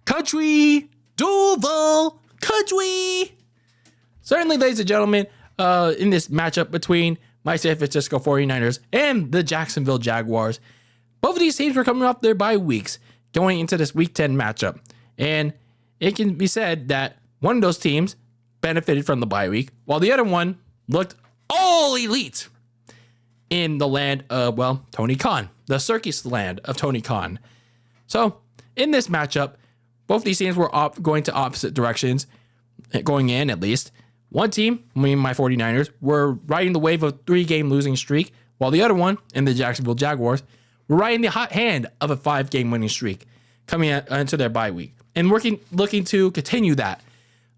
Country, Duval, country. Certainly, ladies and gentlemen, in this matchup between my San Francisco 49ers and the Jacksonville Jaguars, both of these teams were coming off their bye weeks going into this Week 10 matchup. And it can be said that one of those teams benefited from the bye week, while the other one looked all elite in the land of, well, Tony Khan, the circus land of Tony Khan. So, in this matchup, both these teams were going to opposite directions, going in at least. One team, me and my 49ers, were riding the wave of a 3-game losing streak, while the other one, and the Jacksonville Jaguars, were riding the hot hand of a 5-game winning streak coming into their bye week and looking to continue that,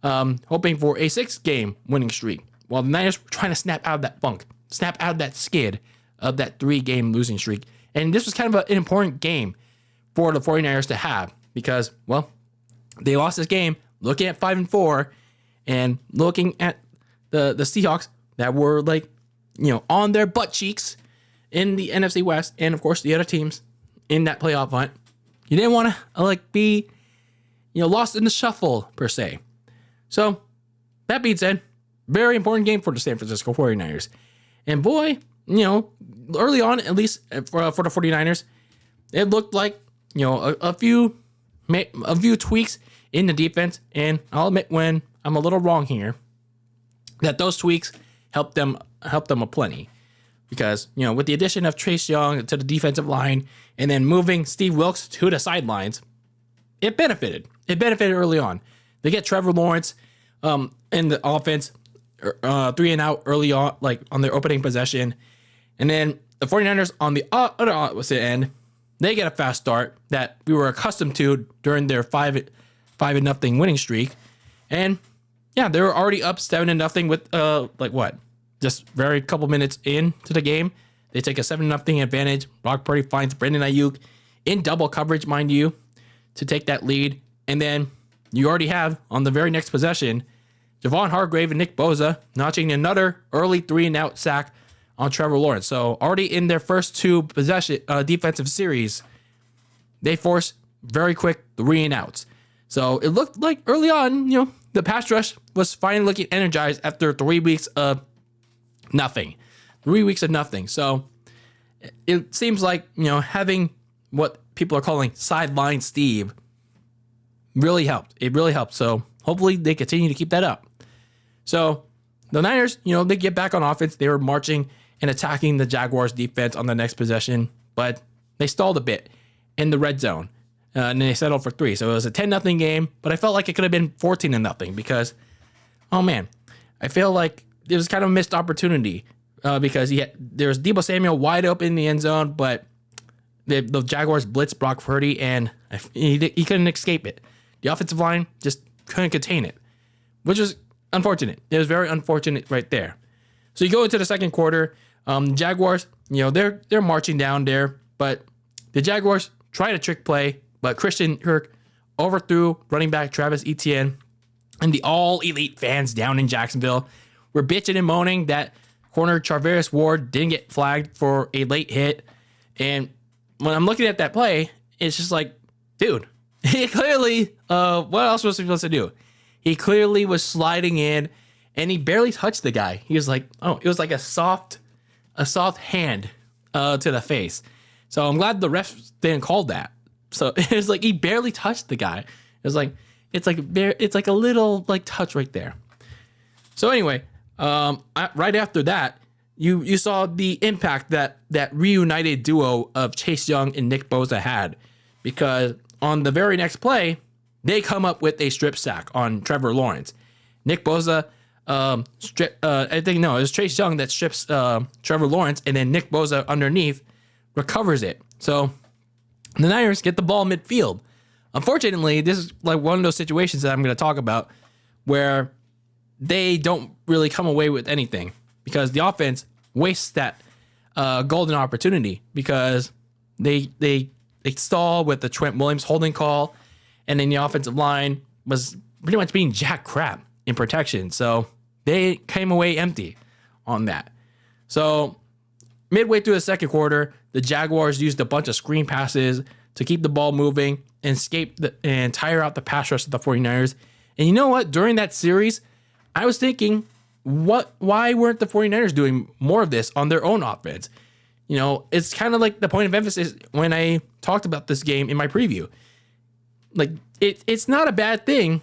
hoping for a 6-game winning streak, while the Niners were trying to snap out of that funk, snap out of that skid of that 3-game losing streak. And this was kind of an important game for the 49ers to have because, well, they lost this game looking at 5-4 and looking at the Seahawks that were on their butt cheeks in the NFC West, and of course the other teams in that playoff hunt. You didn't want to be lost in the shuffle per se. So that being said, very important game for the San Francisco 49ers. And boy, early on, at least for the 49ers, it looked like a few tweaks in the defense, and I'll admit when I'm a little wrong here, that those tweaks helped them aplenty. Because, with the addition of Chase Young to the defensive line and then moving Steve Wilks to the sidelines, it benefited. It benefited early on. They get Trevor Lawrence in the offense, 3 and out early on, on their opening possession. And then the 49ers on the other opposite end, they get a fast start that we were accustomed to during their 5-0 winning streak. And yeah, they were already up 7-0 with just very couple minutes into the game. They take a 7-0 advantage. Brock Purdy finds Brandon Ayuk in double coverage, mind you, to take that lead. And then you already have on the very next possession, Javon Hargrave and Nick Bosa notching another early 3-and-out sack on Trevor Lawrence. So already in their first 2 defensive series, they forced very quick 3-and-outs. So it looked like early on, the pass rush was finally looking energized after 3 weeks of nothing. 3 weeks of nothing. So it seems like, having what people are calling sideline Steve really helped. It really helped. So hopefully they continue to keep that up. So the Niners, they get back on offense. They were marching and attacking the Jaguars defense on the next possession, but they stalled a bit in the red zone. And they settled for 3. So it was a 10-0 game, but I felt like it could have been 14-0 because, oh man, I feel like it was kind of a missed opportunity because there was Deebo Samuel wide open in the end zone, but the Jaguars blitzed Brock Purdy and he couldn't escape it. The offensive line just couldn't contain it, which was unfortunate. It was very unfortunate right there. So you go into the second quarter, Jaguars, they're marching down there, but the Jaguars tried a trick play, but Christian Kirk overthrew running back Travis Etienne, and the all-elite fans down in Jacksonville were bitching and moaning that corner Charvarius Ward didn't get flagged for a late hit. And when I'm looking at that play, it's just like, dude, he clearly, what else was he supposed to do? He clearly was sliding in, and he barely touched the guy. He was like, it was like a soft hand to the face. So I'm glad the refs didn't call that. So it was like he barely touched the guy. It was like it's like a little touch right there. So anyway, right after that, you saw the impact that reunited duo of Chase Young and Nick Bosa had, because on the very next play, they come up with a strip sack on Trevor Lawrence. Nick Bosa it was Chase Young that strips Trevor Lawrence, and then Nick Bosa underneath recovers it. So the Niners get the ball midfield. Unfortunately, this is one of those situations that I'm going to talk about where they don't really come away with anything because the offense wastes that golden opportunity because they stall with the Trent Williams holding call, and then the offensive line was pretty much being jack crap in protection. So they came away empty on that. So midway through the second quarter, the Jaguars used a bunch of screen passes to keep the ball moving and and tire out the pass rush of the 49ers. And you know what? During that series, I was thinking, why weren't the 49ers doing more of this on their own offense? You know, it's kind of like the point of emphasis when I talked about this game in my preview. Like, it's not a bad thing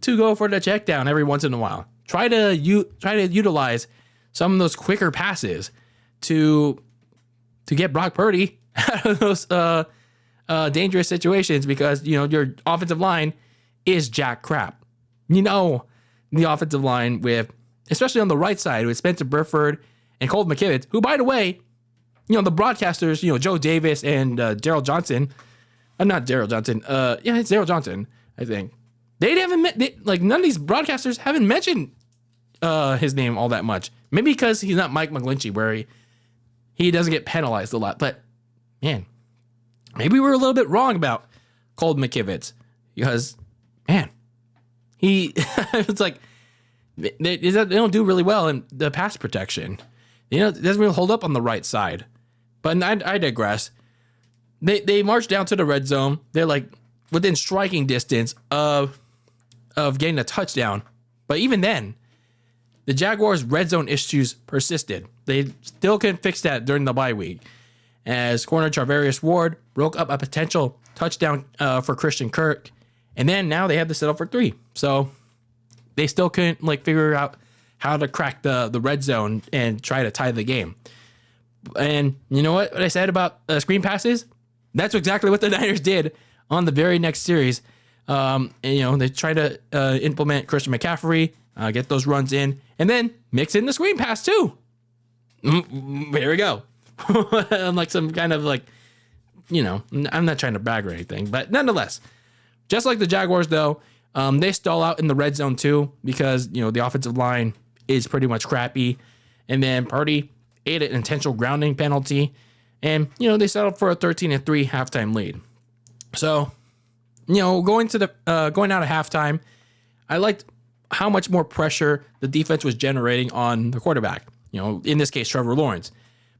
to go for the check down every once in a while. Try to utilize some of those quicker passes to get Brock Purdy out of those dangerous situations, because, you know, your offensive line is jack crap. You know, the offensive line especially on the right side with Spencer Burford and Colt McKivitz, who, by the way, you know, the broadcasters, you know, Joe Davis and Daryl Johnson, not Daryl Johnson, yeah, it's Daryl Johnson, I think. None of these broadcasters haven't mentioned his name all that much. Maybe because he's not Mike McGlinchey, where he doesn't get penalized a lot. But, man, maybe we were a little bit wrong about Colt McKivitz, because, man, it's like they don't do really well in the pass protection. You know, it doesn't really hold up on the right side. But I digress. They march down to the red zone. They're like within striking distance of getting a touchdown. But even then, the Jaguars' red zone issues persisted. They still couldn't fix that during the bye week, as corner Charvarius Ward broke up a potential touchdown for Christian Kirk. And then now they had to settle for 3. So they still couldn't figure out how to crack the red zone and try to tie the game. And you know what I said about screen passes? That's exactly what the Niners did on the very next series. And, you know, they try to implement Christian McCaffrey, get those runs in, and then mix in the screen pass too. Here we go. Like some kind of you know, I'm not trying to brag or anything, but nonetheless, just like the Jaguars though, they stall out in the red zone too, because, you know, the offensive line is pretty much crappy. And then Purdy ate an intentional grounding penalty, and, you know, they settled for a 13-3 halftime lead. So, you know, going out of halftime, I liked how much more pressure the defense was generating on the quarterback. You know, in this case, Trevor Lawrence.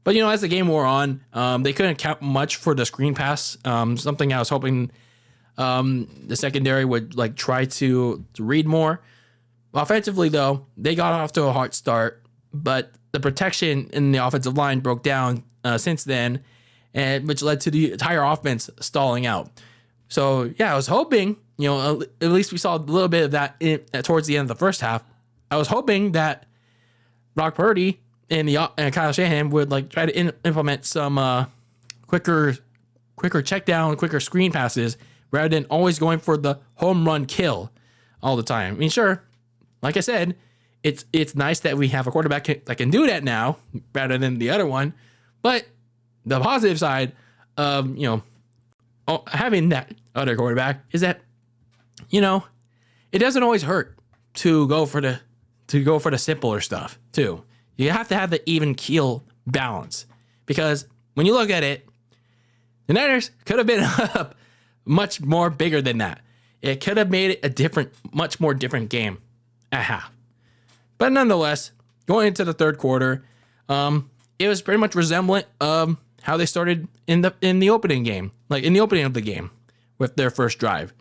But, you know, as the game wore on, they couldn't count much for the screen pass. Something I was hoping the secondary would try to read more. Offensively, though, they got off to a hot start, but the protection in the offensive line broke down since then, and which led to the entire offense stalling out. So, yeah, I was hoping, you know, at least we saw a little bit of that towards the end of the first half. I was hoping that Brock Purdy and Kyle Shanahan would try to implement some quicker check down, quicker screen passes, rather than always going for the home run kill all the time. I mean, sure, like I said, it's nice that we have a quarterback that can do that now rather than the other one. But the positive side of, you know, having that other quarterback is that, you know, it doesn't always hurt to go for the simpler stuff too. You have to have the even keel balance, because when you look at it, the Niners could have been up much more bigger than that. It could have made it a much more different game at half. But nonetheless, going into the third quarter, it was pretty much resemblant of how they started in the opening game, in the opening of the game with their first drive.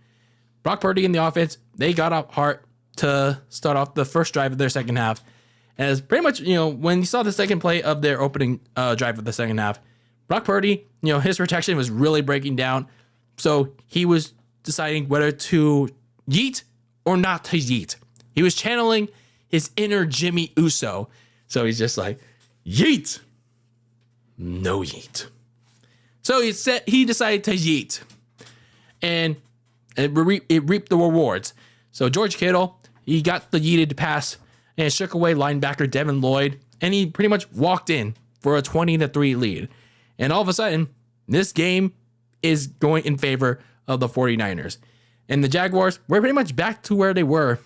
Brock Purdy and the offense, they got up hard to start off the first drive of their second half. As pretty much, you know, when you saw the second play of their opening drive of the second half, Brock Purdy, you know, his protection was really breaking down. So he was deciding whether to yeet or not to yeet. He was channeling his inner Jimmy Uso. So he's just like, yeet. No yeet. So he decided to yeet. And it reaped the rewards. So George Kittle, he got the yeeted pass and shook away linebacker Devin Lloyd, and he pretty much walked in for a 20-3 lead. And all of a sudden, this game is going in favor of the 49ers. And the Jaguars were pretty much back to where they were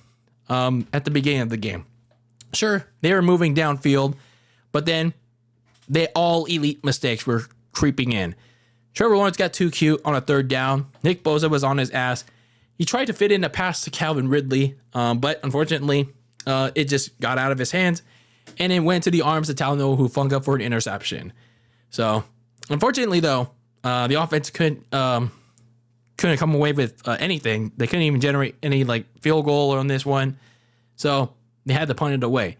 at the beginning of the game. Sure, they were moving downfield, but then all elite mistakes were creeping in. Trevor Lawrence got too cute on a third down. Nick Bosa was on his ass. He tried to fit in a pass to Calvin Ridley, but unfortunately, it just got out of his hands, and it went to the arms of Talanoa Hufanga for an interception. So, unfortunately, though, The offense couldn't come away with anything. They couldn't even generate any like field goal on this one. So they had to punt it away.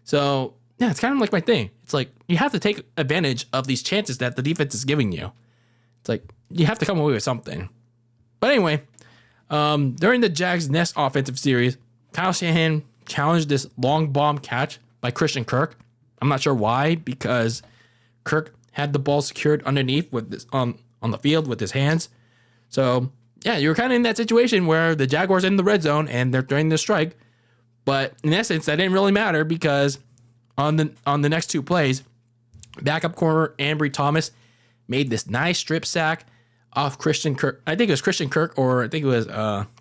So yeah, it's kind of like my thing. It's like you have to take advantage of these chances that the defense is giving you. It's like you have to come away with something. But anyway, during the Jags' next offensive series, Kyle Shanahan challenged this long bomb catch by Christian Kirk. I'm not sure why, because Kirk had the ball secured underneath with this on the field with his hands. So yeah, you're kind of in that situation where the Jaguars are in the red zone and they're throwing the strike. But in essence, that didn't really matter because on the next two plays, backup corner Ambry Thomas made this nice strip sack off Christian Kirk. I think it was Christian Kirk, or I think it was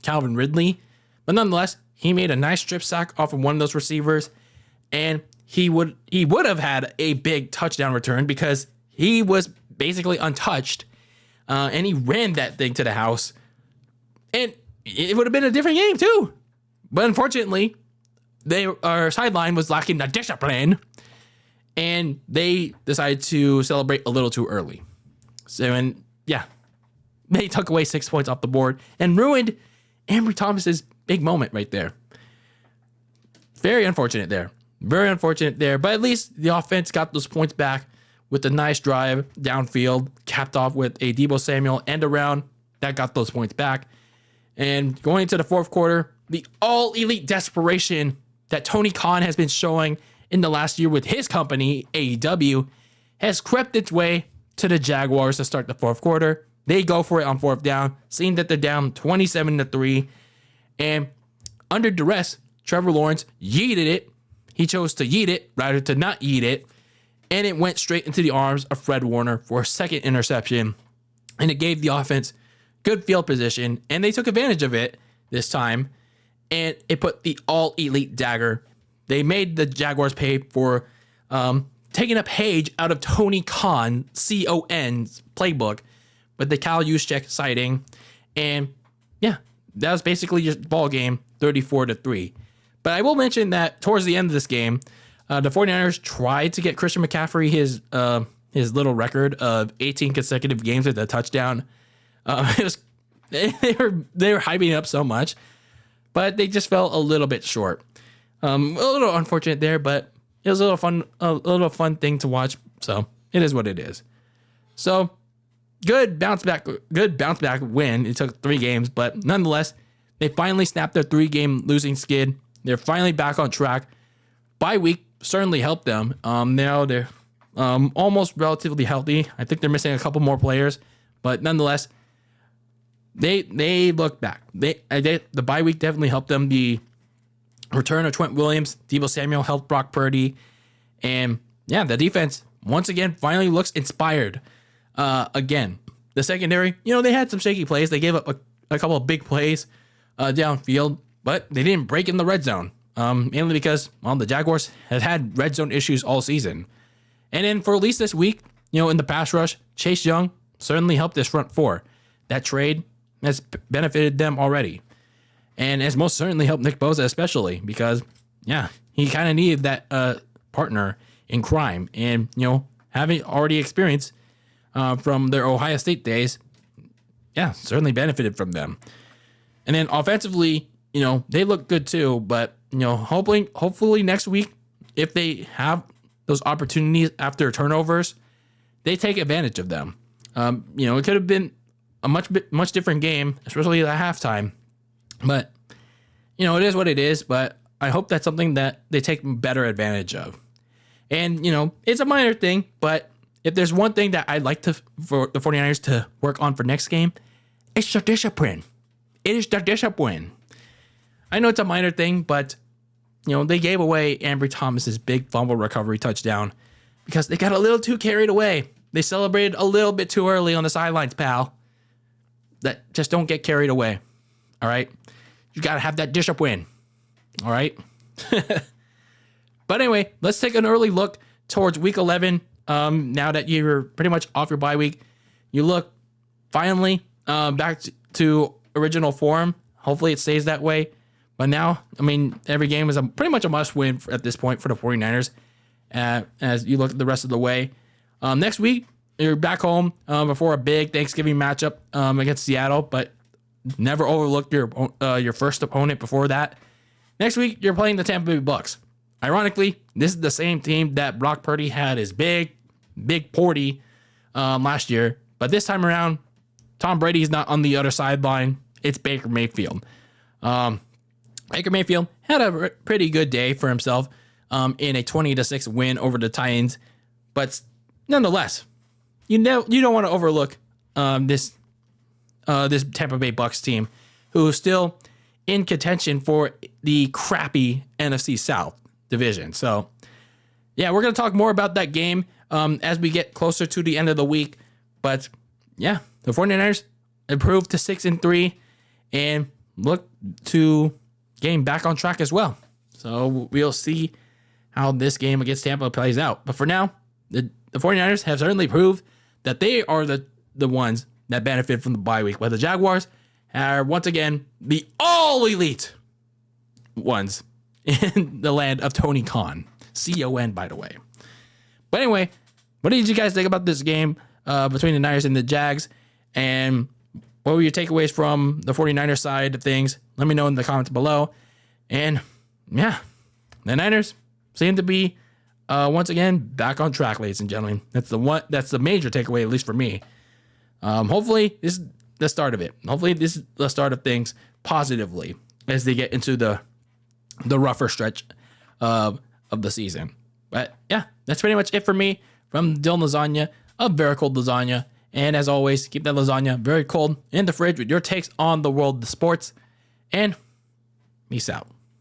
Calvin Ridley. But nonetheless, he made a nice strip sack off of one of those receivers, and he would have had a big touchdown return because he was basically untouched, and he ran that thing to the house, and it would have been a different game too. But unfortunately, our sideline was lacking the discipline, and they decided to celebrate a little too early. So, and yeah, they took away 6 points off the board and ruined Ambry Thomas's big moment right there. Very unfortunate there. Very unfortunate there. But at least the offense got those points back with a nice drive downfield, capped off with a Deebo Samuel end around that got those points back. And going into the fourth quarter, the all-elite desperation that Tony Khan has been showing in the last year with his company, AEW, has crept its way to the Jaguars to start the fourth quarter. They go for it on fourth down, seeing that they're down 27-3. And under duress, Trevor Lawrence yeeted it. He chose to yeet it rather to not yeet it. And it went straight into the arms of Fred Warner for a second interception. And it gave the offense good field position. And they took advantage of it this time. And it put the all-elite dagger. They made the Jaguars pay for taking a page out of Tony Khan, C-O-N's playbook, with the Kyle Juszczyk sighting. And yeah, that was basically just ball game, 34-3. But I will mention that towards the end of this game, the 49ers tried to get Christian McCaffrey his little record of 18 consecutive games with a touchdown. They were hyping it up so much, but they just fell a little bit short. A little unfortunate there, but it was a little fun thing to watch. So it is what it is. So good bounce back win. It took 3 games, but nonetheless, they finally snapped their 3-game losing skid. They're finally back on track. Bye week certainly helped them. Now they're almost relatively healthy. I think they're missing a couple more players, but nonetheless, they look back. The bye week definitely helped them. The return of Trent Williams, Deebo Samuel helped Brock Purdy, and yeah, the defense once again finally looks inspired. Again, the secondary, they had some shaky plays. They gave up a couple of big plays downfield, but they didn't break in the red zone. Mainly because, the Jaguars have had red zone issues all season. And then for at least this week, in the pass rush, Chase Young certainly helped this front four. That trade has benefited them already. And has most certainly helped Nick Bosa especially because, yeah, he kind of needed that partner in crime. And, having already experienced from their Ohio State days, yeah, certainly benefited from them. And then offensively, they look good too, but, hopefully next week, if they have those opportunities after turnovers, they take advantage of them. It could have been a much different game, especially at halftime, but, it is what it is, but I hope that's something that they take better advantage of. And, it's a minor thing, but if there's one thing that I'd like for the 49ers to work on for next game, it's their discipline. It is their discipline. I know it's a minor thing, but, they gave away Ambry Thomas's big fumble recovery touchdown because they got a little too carried away. They celebrated a little bit too early on the sidelines, pal. Just don't get carried away. All right? You got to have that discipline. All right? But anyway, let's take an early look towards week 11. Now that you're pretty much off your bye week, you look finally back to original form. Hopefully it stays that way. But now, every game is pretty much a must-win at this point for the 49ers as you look at the rest of the way. Next week, you're back home before a big Thanksgiving matchup against Seattle, but never overlook your first opponent before that. Next week, you're playing the Tampa Bay Bucks. Ironically, this is the same team that Brock Purdy had his big party last year, but this time around, Tom Brady's not on the other sideline. It's Baker Mayfield. Baker Mayfield had a pretty good day for himself in a 20-6 win over the Titans, but nonetheless, you don't want to overlook this Tampa Bay Bucks team, who is still in contention for the crappy NFC South division. So, yeah, we're going to talk more about that game as we get closer to the end of the week. But, yeah, the 49ers improved to 6-3 and look to getting back on track as well. So, we'll see how this game against Tampa plays out. But for now, the 49ers have certainly proved that they are the ones that benefit from the bye week, while the Jaguars are once again the all elite ones in the land of Tony Khan. C-O-N, by the way. But anyway, what did you guys think about this game between the Niners and the Jags? And what were your takeaways from the 49ers side of things? Let me know in the comments below. And yeah, the Niners seem to be once again back on track, ladies and gentlemen. That's the major takeaway, at least for me. Hopefully this is the start of it. Hopefully this is the start of things positively as they get into the rougher stretch of the season. But yeah, that's pretty much it for me from DylanLasagna of Very Cold Lasagna. And as always, keep that lasagna very cold in the fridge with your takes on the world of sports. And peace out.